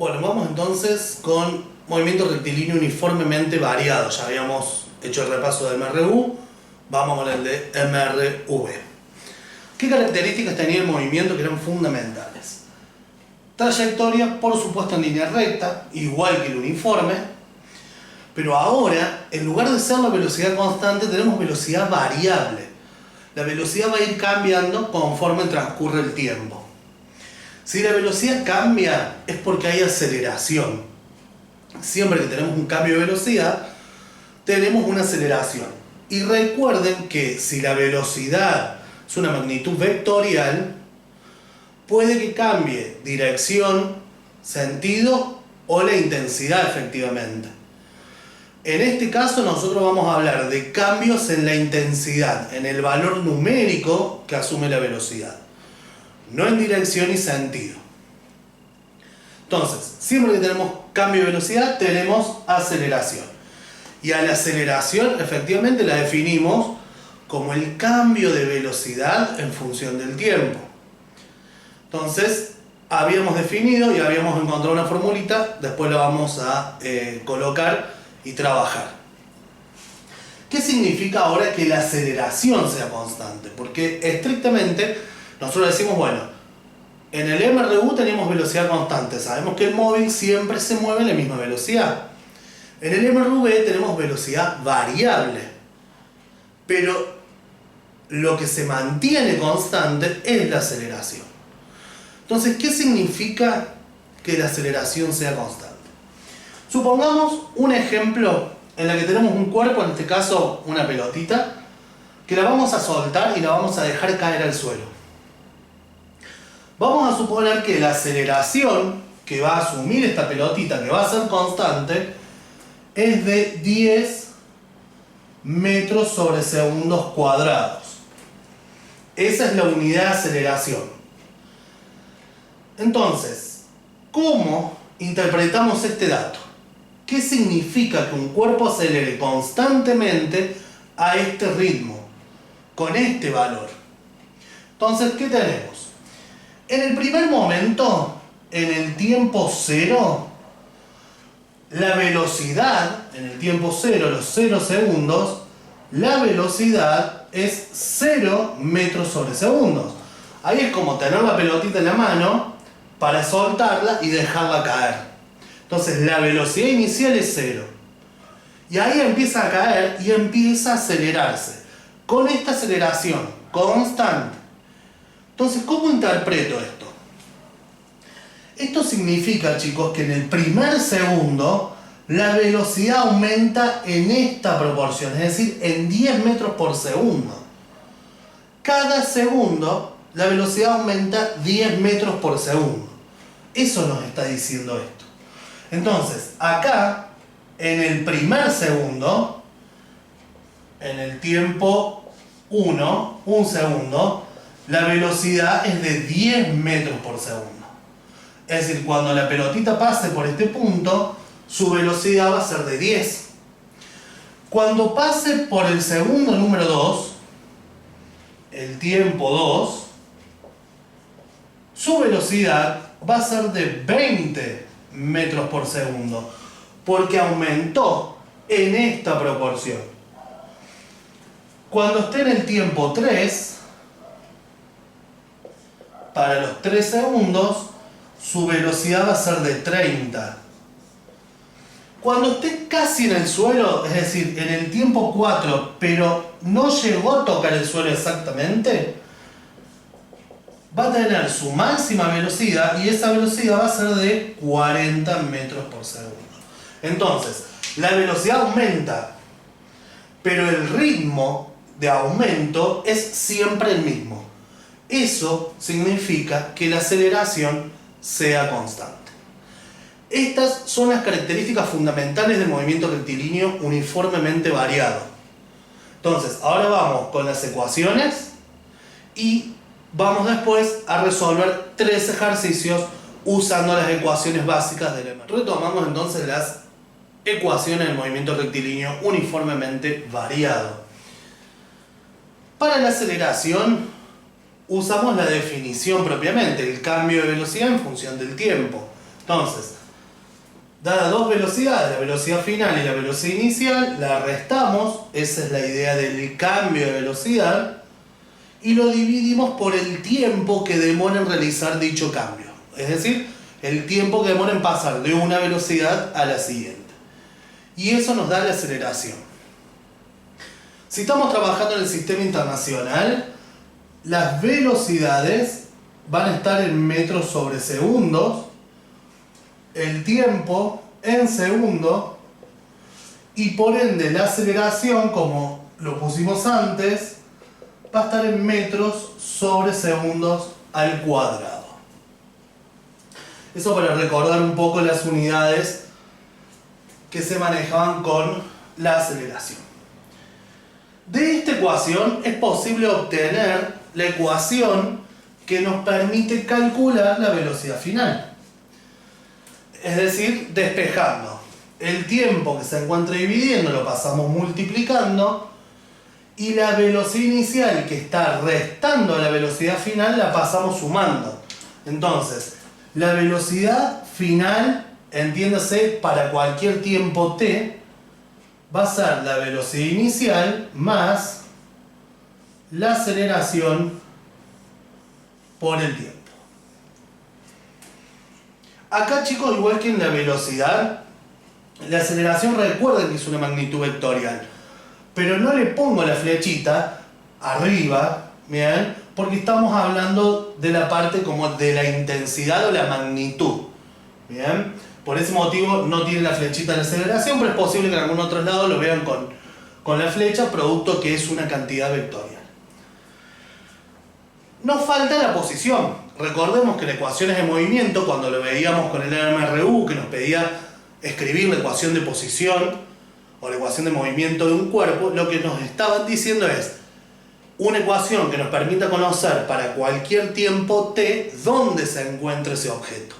Bueno, vamos entonces con movimiento rectilíneo uniformemente variado. Ya habíamos hecho el repaso de MRU, vamos con el de MRV. ¿Qué características tenía el movimiento que eran fundamentales? Trayectoria, por supuesto, en línea recta, igual que el uniforme, pero ahora, en lugar de ser la velocidad constante, tenemos velocidad variable. La velocidad va a ir cambiando conforme transcurre el tiempo. Si la velocidad cambia, es porque hay aceleración. Siempre que tenemos un cambio de velocidad, tenemos una aceleración. Y recuerden que si la velocidad es una magnitud vectorial, puede que cambie dirección, sentido o la intensidad efectivamente. En este caso nosotros vamos a hablar de cambios en la intensidad, en el valor numérico que asume la velocidad, no en dirección y sentido. Entonces, siempre que tenemos cambio de velocidad, tenemos aceleración. Y a la aceleración, efectivamente, la definimos como el cambio de velocidad en función del tiempo. Entonces, habíamos definido y habíamos encontrado una formulita, después la vamos a colocar y trabajar. ¿Qué significa ahora que la aceleración sea constante? Porque estrictamente nosotros decimos, bueno, en el MRU tenemos velocidad constante, sabemos que el móvil siempre se mueve a la misma velocidad. En el MRV tenemos velocidad variable, pero lo que se mantiene constante es la aceleración. Entonces, ¿qué significa que la aceleración sea constante? Supongamos un ejemplo en el que tenemos un cuerpo, en este caso una pelotita, que la vamos a soltar y la vamos a dejar caer al suelo. Vamos a suponer que la aceleración que va a asumir esta pelotita, que va a ser constante, es de 10 metros sobre segundos cuadrados. Esa es la unidad de aceleración. Entonces, ¿cómo interpretamos este dato? ¿Qué significa que un cuerpo acelere constantemente a este ritmo, con este valor? Entonces, ¿qué tenemos? En el primer momento, en el tiempo cero, la velocidad, en el tiempo cero, los 0 segundos, la velocidad es 0 metros sobre segundos. Ahí es como tener la pelotita en la mano para soltarla y dejarla caer. Entonces la velocidad inicial es 0. Y ahí empieza a caer y empieza a acelerarse. Con esta aceleración constante. Entonces, ¿cómo interpreto esto? Esto significa, chicos, que en el primer segundo la velocidad aumenta en esta proporción, es decir, en 10 metros por segundo. Cada segundo la velocidad aumenta 10 metros por segundo. Eso nos está diciendo esto. Entonces, acá, en el primer segundo, en el tiempo 1, un segundo, la velocidad es de 10 metros por segundo. Es decir, cuando la pelotita pase por este punto, su velocidad va a ser de 10. Cuando pase por el segundo número 2, el tiempo 2, su velocidad va a ser de 20 metros por segundo, porque aumentó en esta proporción. Cuando esté en el tiempo 3, para los 3 segundos, su velocidad va a ser de 30. Cuando esté casi en el suelo, es decir, en el tiempo 4, pero no llegó a tocar el suelo exactamente, va a tener su máxima velocidad y esa velocidad va a ser de 40 metros por segundo. Entonces, la velocidad aumenta, pero el ritmo de aumento es siempre el mismo. Eso significa que la aceleración sea constante. Estas son las características fundamentales del movimiento rectilíneo uniformemente variado. Entonces, ahora vamos con las ecuaciones y vamos después a resolver 3 ejercicios usando las ecuaciones básicas del MRU. Retomamos entonces las ecuaciones del movimiento rectilíneo uniformemente variado. Para la aceleración usamos la definición propiamente, el cambio de velocidad en función del tiempo. Entonces, Dadas dos velocidades, la velocidad final y la velocidad inicial, la restamos, esa es la idea del cambio de velocidad, y lo dividimos por el tiempo que demora en realizar dicho cambio. Es decir, el tiempo que demora en pasar de una velocidad a la siguiente. Y eso nos da la aceleración. Si estamos trabajando en el sistema internacional, las velocidades van a estar en metros sobre segundos, el tiempo en segundos, y por ende la aceleración, como lo pusimos antes, va a estar en metros sobre segundos al cuadrado. Eso para recordar un poco las unidades que se manejaban con la aceleración. De esta ecuación es posible obtener la ecuación que nos permite calcular la velocidad final. Es decir, despejando el tiempo que se encuentra dividiendo, lo pasamos multiplicando, y la velocidad inicial que está restando a la velocidad final la pasamos sumando. Entonces, la velocidad final, entiéndase, para cualquier tiempo t, va a ser la velocidad inicial más la aceleración por el tiempo. Acá, chicos, igual que en la velocidad, la aceleración, recuerden que es una magnitud vectorial, pero no le pongo la flechita arriba, ¿bien? Porque estamos hablando de la parte como de la intensidad o la magnitud, ¿bien? Por ese motivo no tiene la flechita de la aceleración, pero es posible que en algún otro lado lo vean con la flecha, producto que es una cantidad vectorial. Nos falta la posición. Recordemos que la ecuación es de movimiento, cuando lo veíamos con el MRU, que nos pedía escribir la ecuación de posición o la ecuación de movimiento de un cuerpo, lo que nos estaban diciendo es una ecuación que nos permita conocer para cualquier tiempo t dónde se encuentra ese objeto.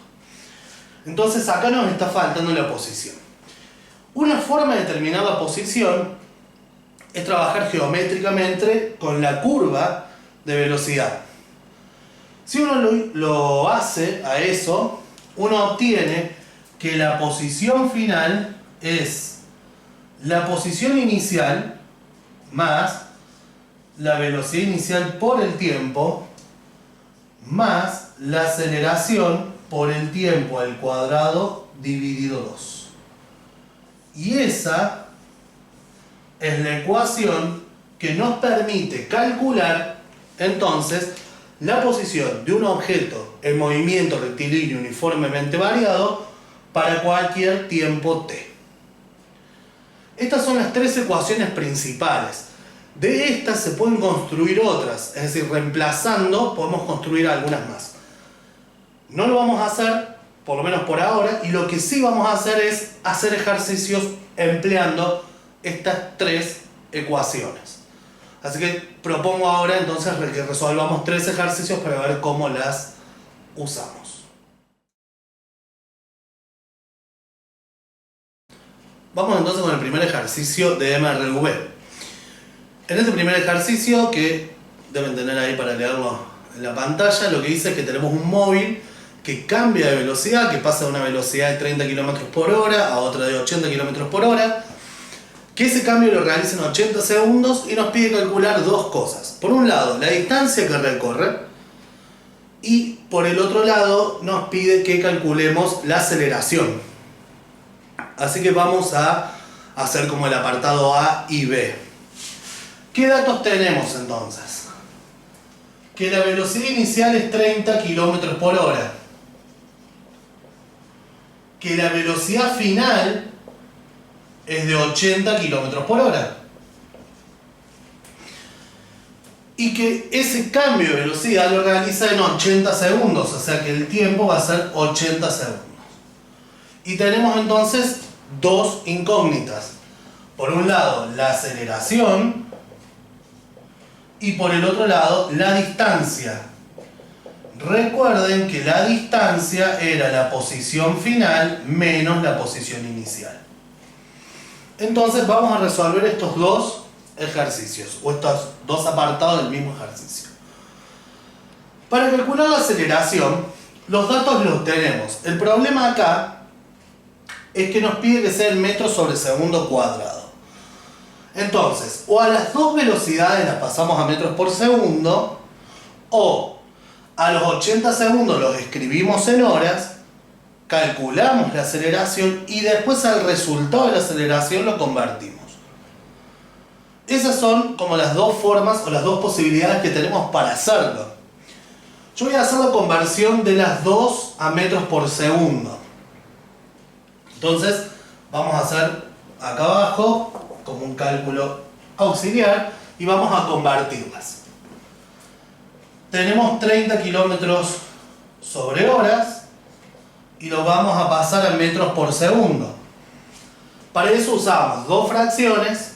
Entonces acá nos está faltando la posición. Una forma de determinar la posición es trabajar geométricamente con la curva de velocidad. Si uno lo hace a eso, uno obtiene que la posición final es la posición inicial más la velocidad inicial por el tiempo más la aceleración por el tiempo al cuadrado dividido 2. Y esa es la ecuación que nos permite calcular entonces la posición de un objeto en movimiento rectilíneo uniformemente variado para cualquier tiempo t. Estas son las tres ecuaciones principales. De estas se pueden construir otras, es decir, reemplazando podemos construir algunas más. No lo vamos a hacer, por lo menos por ahora, y lo que sí vamos a hacer es hacer ejercicios empleando estas tres ecuaciones. Así que propongo ahora entonces que resolvamos tres ejercicios para ver cómo las usamos. Vamos entonces con el primer ejercicio de MRV. En este primer ejercicio, que deben tener ahí para leerlo en la pantalla, lo que dice es que tenemos un móvil que cambia de velocidad, que pasa de una velocidad de 30 km por hora a otra de 80 km por hora, que ese cambio lo realiza en 80 segundos y nos pide calcular dos cosas. Por un lado, la distancia que recorre, y por el otro lado nos pide que calculemos la aceleración. Así que vamos a hacer como el apartado A y B. ¿Qué datos tenemos entonces? Que la velocidad inicial es 30 km por hora. Que la velocidad final es de 80 km por hora. Y que ese cambio de velocidad lo realiza en 80 segundos, o sea que el tiempo va a ser 80 segundos. Y tenemos entonces dos incógnitas. Por un lado, la aceleración, y por el otro lado, la distancia. Recuerden que la distancia era la posición final menos la posición inicial. Entonces vamos a resolver estos dos ejercicios, o estos dos apartados del mismo ejercicio. Para calcular la aceleración, los datos los tenemos. El problema acá es que nos pide que sea el metro sobre segundo cuadrado. Entonces, o a las dos velocidades las pasamos a metros por segundo, o a los 80 segundos los escribimos en horas, calculamos la aceleración y después al resultado de la aceleración lo convertimos. Esas son como las dos formas o las dos posibilidades que tenemos para hacerlo. Yo voy a hacer la conversión de las dos a metros por segundo. Entonces, vamos a hacer acá abajo como un cálculo auxiliar y vamos a convertirlas. Tenemos 30 kilómetros sobre horas y lo vamos a pasar a metros por segundo. Para eso usamos dos fracciones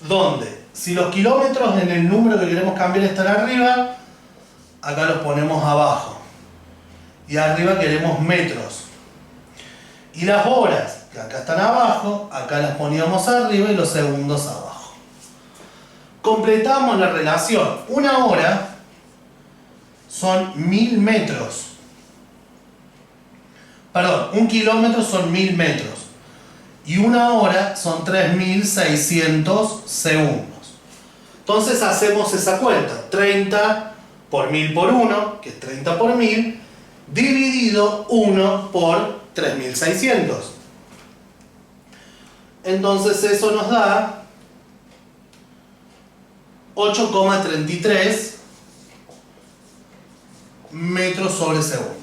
donde si los kilómetros en el número que queremos cambiar están arriba, acá los ponemos abajo. Y arriba queremos metros. Y las horas, que acá están abajo, acá las poníamos arriba y los segundos abajo. Completamos la relación. Una hora son 1000 metros. Perdón, un kilómetro son 1000 metros. Y una hora son 3600 segundos. Entonces hacemos esa cuenta. 30 por 1000 por 1, que es 30 por 1000, dividido 1 por 3600. Entonces eso nos da 8,33 metros sobre segundo.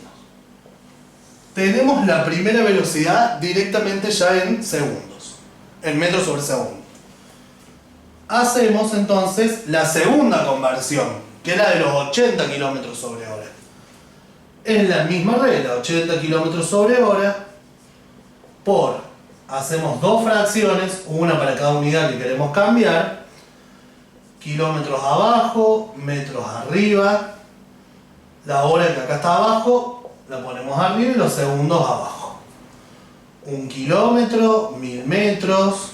Tenemos la primera velocidad directamente ya en segundos, en metros sobre segundo. Hacemos entonces la segunda conversión, que es la de los 80 kilómetros sobre hora. Es la misma regla, 80 kilómetros sobre hora por, hacemos dos fracciones, una para cada unidad que queremos cambiar, kilómetros abajo, metros arriba, la hora que acá está abajo, la ponemos arriba y los segundos abajo. 1 kilómetro, 1000 metros,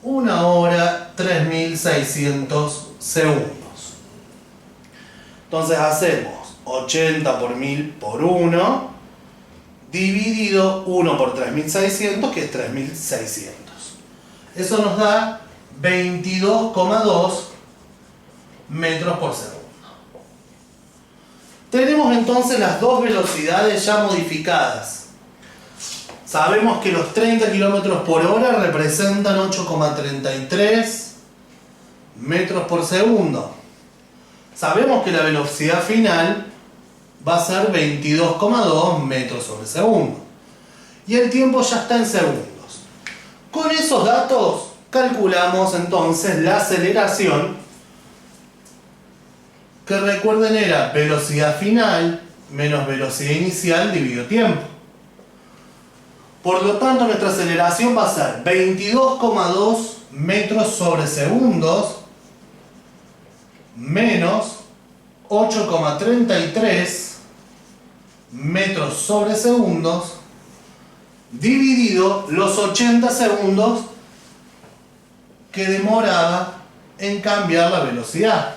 una hora, 3600 segundos. Entonces hacemos 80 por 1000 por 1, dividido 1 por 3600, que es 3600. Eso nos da 22,2 metros por segundo. Tenemos entonces las dos velocidades ya modificadas. Sabemos que los 30 km por hora representan 8,33 metros por segundo. Sabemos que la velocidad final va a ser 22,2 metros sobre segundo. Y el tiempo ya está en segundos. Con esos datos calculamos entonces la aceleración, que recuerden era velocidad final menos velocidad inicial dividido tiempo. Por lo tanto, nuestra aceleración va a ser 22,2 metros sobre segundos menos 8,33 metros sobre segundos dividido los 80 segundos que demoraba en cambiar la velocidad.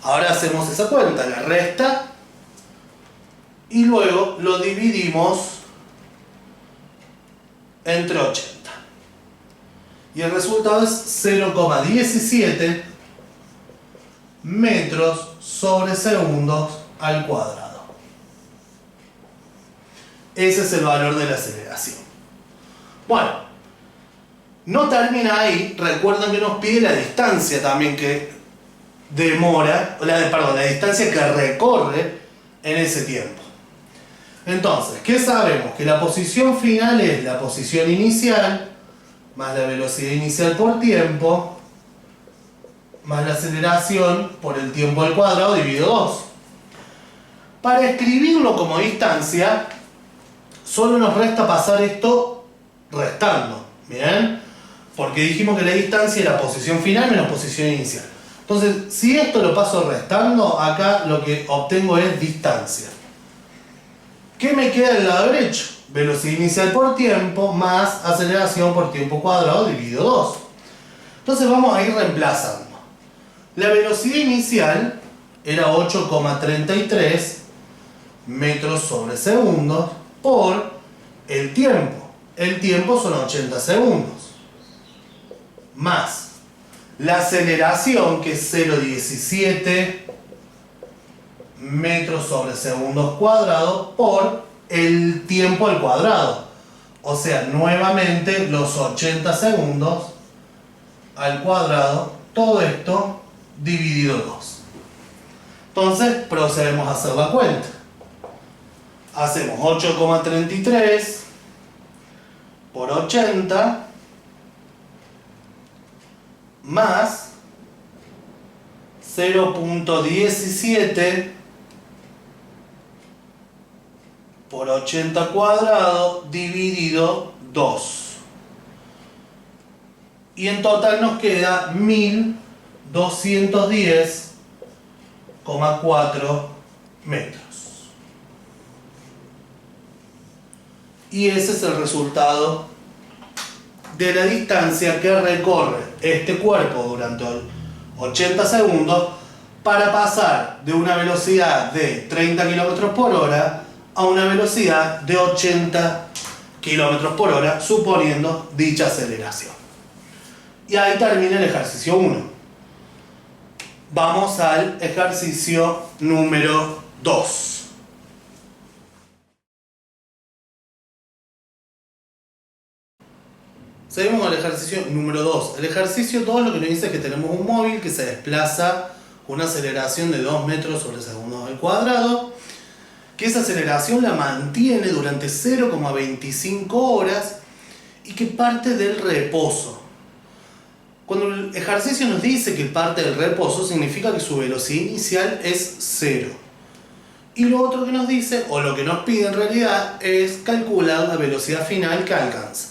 Ahora hacemos esa cuenta, la resta, y luego lo dividimos entre 80. Y el resultado es 0,17 metros sobre segundos al cuadrado. Ese es el valor de la aceleración. Bueno, no termina ahí. Recuerden que nos pide la distancia también que demora, la distancia que recorre en ese tiempo. Entonces, ¿qué sabemos? Que la posición final es la posición inicial más la velocidad inicial por tiempo más la aceleración por el tiempo al cuadrado dividido 2. Para escribirlo como distancia, solo nos resta pasar esto restando, ¿bien? Porque dijimos que la distancia era posición final menos posición inicial. Entonces, si esto lo paso restando, acá lo que obtengo es distancia. ¿Qué me queda del lado derecho? Velocidad inicial por tiempo más aceleración por tiempo cuadrado dividido 2. Entonces vamos a ir reemplazando. La velocidad inicial era 8,33 metros sobre segundo por el tiempo. El tiempo son 80 segundos. Más la aceleración, que es 0,17 metros sobre segundos cuadrados por el tiempo al cuadrado. O sea, nuevamente los 80 segundos al cuadrado, todo esto dividido 2. Entonces procedemos a hacer la cuenta. Hacemos 8,33 por 80 más 0,17 por 80 cuadrado dividido 2. Y en total nos queda 1210,4 metros. Y ese es el resultado de la distancia que recorre este cuerpo durante 80 segundos para pasar de una velocidad de 30 km por hora a una velocidad de 80 km por hora, suponiendo dicha aceleración. Y ahí termina el ejercicio 1. Vamos al ejercicio número 2. Seguimos con el ejercicio número 2. El ejercicio 2 lo que nos dice es que tenemos un móvil que se desplaza con una aceleración de 2 metros sobre segundos al cuadrado, que esa aceleración la mantiene durante 0,25 horas y que parte del reposo. Cuando el ejercicio nos dice que parte del reposo, significa que su velocidad inicial es 0. Y lo otro que nos dice, o lo que nos pide en realidad, es calcular la velocidad final que alcanza.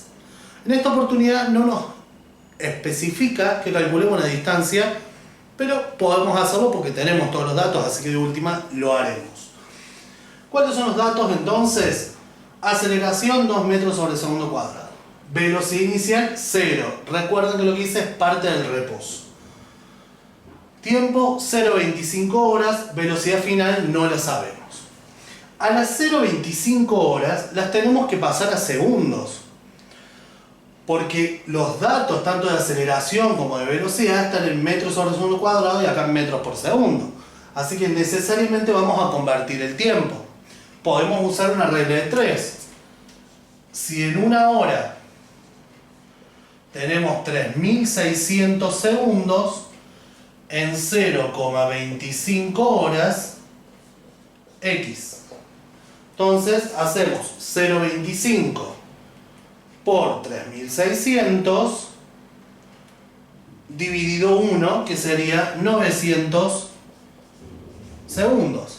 En esta oportunidad no nos especifica que calculemos la distancia, pero podemos hacerlo porque tenemos todos los datos, así que de última lo haremos. ¿Cuáles son los datos entonces? Aceleración 2 metros sobre segundo cuadrado. Velocidad inicial 0. Recuerden que lo que hice es parte del reposo. Tiempo 0,25 horas. Velocidad final no la sabemos. A las 0,25 horas las tenemos que pasar a segundos, porque los datos tanto de aceleración como de velocidad están en metros sobre segundo cuadrado y acá en metros por segundo. Así que necesariamente vamos a convertir el tiempo. Podemos usar una regla de 3. Si en una hora tenemos 3600 segundos, en 0,25 horas, X. Entonces hacemos 0,25 por 3600 dividido 1, que sería 900 segundos.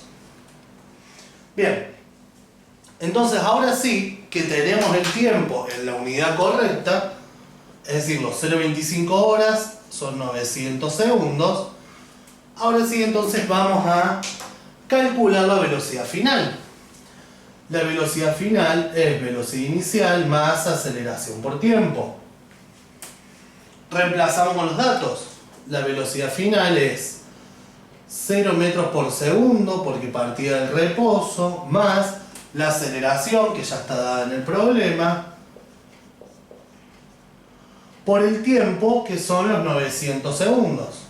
Bien, entonces ahora sí que tenemos el tiempo en la unidad correcta, es decir, los 0,25 horas son 900 segundos. Ahora sí, entonces vamos a calcular la velocidad final. La velocidad final es velocidad inicial más aceleración por tiempo. Reemplazamos con los datos. La velocidad final es 0 metros por segundo, porque partía del reposo, más la aceleración, que ya está dada en el problema, por el tiempo, que son los 900 segundos.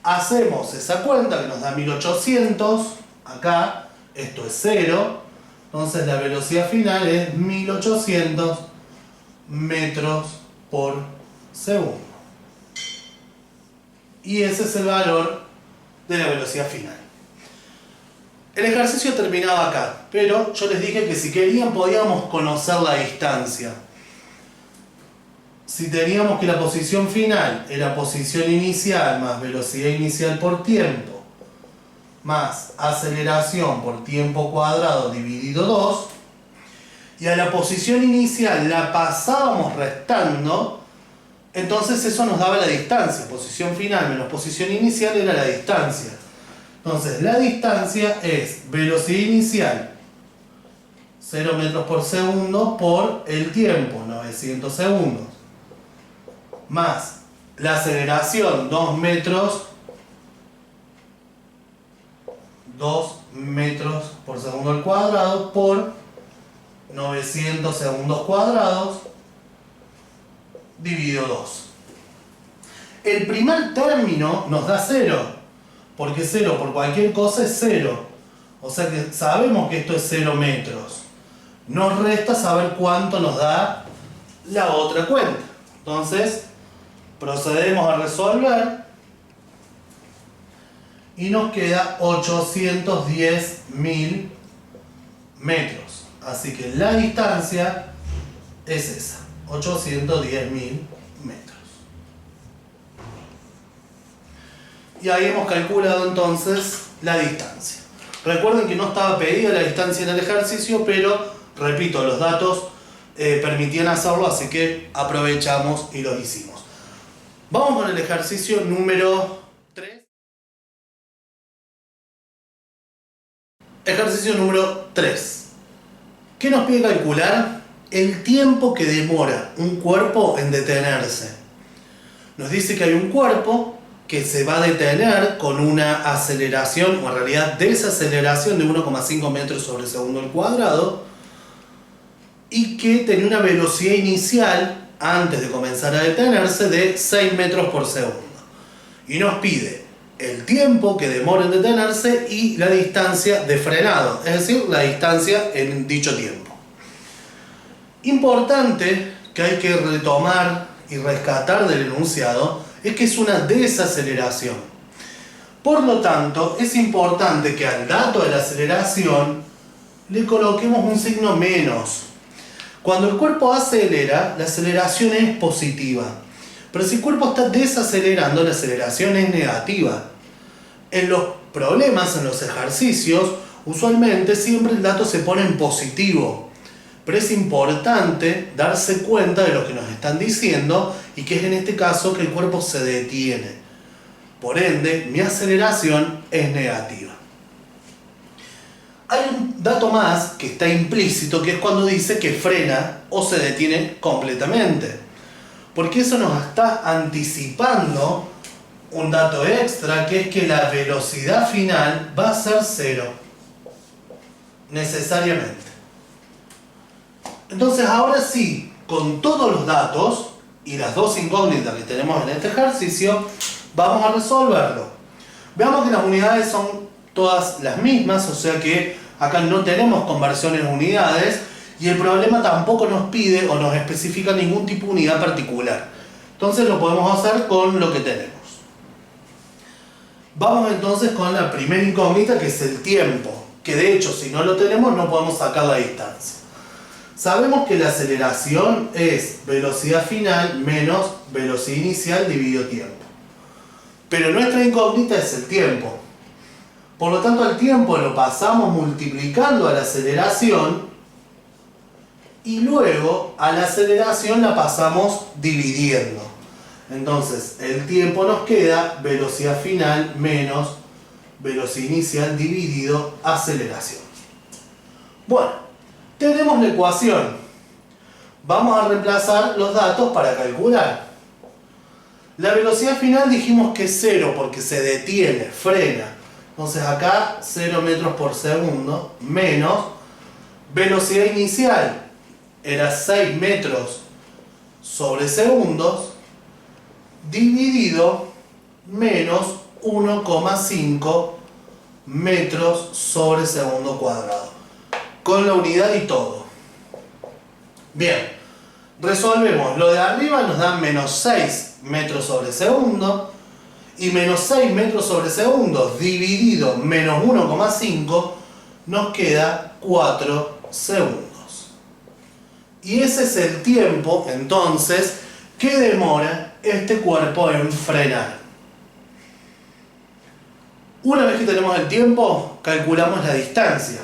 Hacemos esa cuenta que nos da 1800, acá. Esto es 0, entonces la velocidad final es 1800 metros por segundo. Y ese es el valor de la velocidad final. El ejercicio terminaba acá, pero yo les dije que si querían podíamos conocer la distancia. Si teníamos que la posición final era posición inicial más velocidad inicial por tiempo, más aceleración por tiempo cuadrado dividido 2, y a la posición inicial la pasábamos restando, entonces eso nos daba la distancia. Posición final menos posición inicial era la distancia. Entonces la distancia es velocidad inicial 0 metros por segundo por el tiempo, 900 segundos, más la aceleración 2 metros 2 metros por segundo al cuadrado por 900 segundos cuadrados dividido 2. El primer término nos da 0, porque 0 por cualquier cosa es 0. O sea que sabemos que esto es 0 metros. Nos resta saber cuánto nos da la otra cuenta. Entonces, procedemos a resolver y nos queda 810.000 metros. Así que la distancia es esa, 810.000 metros. Y ahí hemos calculado entonces la distancia. Recuerden que no estaba pedida la distancia en el ejercicio, pero, repito, los datos permitían hacerlo, así que aprovechamos y lo hicimos. Vamos con el ejercicio número 3. Ejercicio número 3. ¿Qué nos pide calcular? El tiempo que demora un cuerpo en detenerse. Nos dice que hay un cuerpo que se va a detener con una aceleración, o en realidad desaceleración de 1,5 metros sobre segundo al cuadrado, y que tenía una velocidad inicial, antes de comenzar a detenerse, de 6 metros por segundo. Y nos pide el tiempo que demora en detenerse y la distancia de frenado, es decir, la distancia en dicho tiempo. Importante que hay que retomar y rescatar del enunciado es que es una desaceleración. Por lo tanto, es importante que al dato de la aceleración le coloquemos un signo menos. Cuando el cuerpo acelera, la aceleración es positiva. Pero si el cuerpo está desacelerando, la aceleración es negativa. En los problemas, en los ejercicios, usualmente siempre el dato se pone en positivo. Pero es importante darse cuenta de lo que nos están diciendo y que es en este caso que el cuerpo se detiene. Por ende, mi aceleración es negativa. Hay un dato más que está implícito, que es cuando dice que frena o se detiene completamente. Porque eso nos está anticipando un dato extra, que es que la velocidad final va a ser 0. Necesariamente. Entonces ahora sí, con todos los datos y las dos incógnitas que tenemos en este ejercicio, vamos a resolverlo. Veamos que las unidades son todas las mismas, o sea que acá no tenemos conversiones en unidades y el problema tampoco nos pide o nos especifica ningún tipo de unidad particular. Entonces lo podemos hacer con lo que tenemos. Vamos entonces con la primera incógnita, que es el tiempo, que de hecho si no lo tenemos no podemos sacar la distancia. Sabemos que la aceleración es velocidad final menos velocidad inicial dividido tiempo. Pero nuestra incógnita es el tiempo. Por lo tanto, al tiempo lo pasamos multiplicando a la aceleración y luego a la aceleración la pasamos dividiendo. Entonces, el tiempo nos queda velocidad final menos velocidad inicial dividido aceleración. Bueno. Tenemos la ecuación. Vamos a reemplazar los datos para calcular. La velocidad final dijimos que es 0 porque se detiene, frena. Entonces acá 0 metros por segundo menos velocidad inicial. Era 6 metros sobre segundos dividido menos 1,5 metros sobre segundo cuadrado. Con la unidad y todo. Bien, resolvemos. Lo de arriba nos da menos 6 metros sobre segundo. Y menos 6 metros sobre segundo dividido menos 1,5 nos queda 4 segundos. Y ese es el tiempo, entonces, que demora este cuerpo en frenar. Una vez que tenemos el tiempo, calculamos la distancia.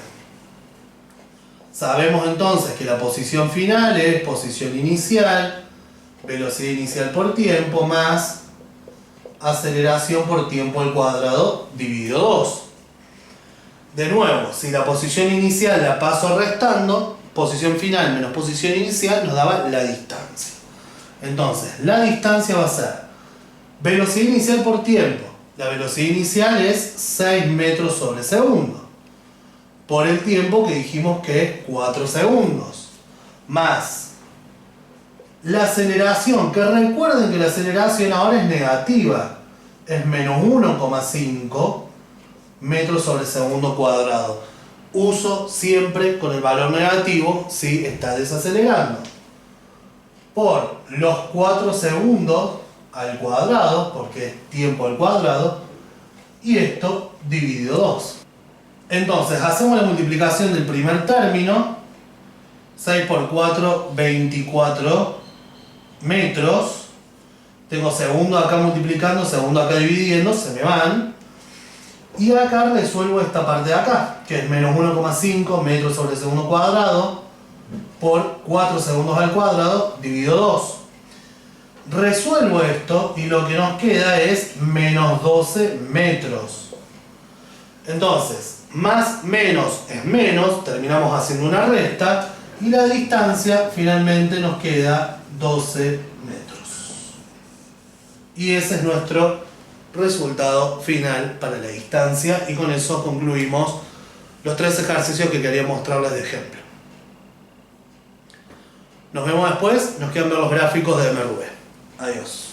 Sabemos entonces que la posición final es posición inicial, velocidad inicial por tiempo, más aceleración por tiempo al cuadrado dividido 2. De nuevo, si la posición inicial la paso restando, posición final menos posición inicial nos daba la distancia. Entonces, la distancia va a ser velocidad inicial por tiempo. La velocidad inicial es 6 metros sobre segundo, por el tiempo que dijimos que es 4 segundos, más la aceleración, que recuerden que la aceleración ahora es negativa, es menos 1,5 metros sobre segundo cuadrado. Uso siempre con el valor negativo si está desacelerando. Por los 4 segundos al cuadrado, porque es tiempo al cuadrado, y esto dividido 2. Entonces hacemos la multiplicación del primer término, 6 por 4, 24 metros. Tengo segundo acá multiplicando, segundo acá dividiendo, se me van. Y acá resuelvo esta parte de acá, que es menos 1,5 metros sobre segundo cuadrado por 4 segundos al cuadrado dividido 2. Resuelvo esto y lo que nos queda es menos 12 metros. Entonces, más menos es menos, terminamos haciendo una resta y la distancia finalmente nos queda 12 metros. Y ese es nuestro resultado final para la distancia, y con eso concluimos los 3 ejercicios que quería mostrarles de ejemplo. Nos vemos después, nos quedan ver los gráficos de MRV. Adiós.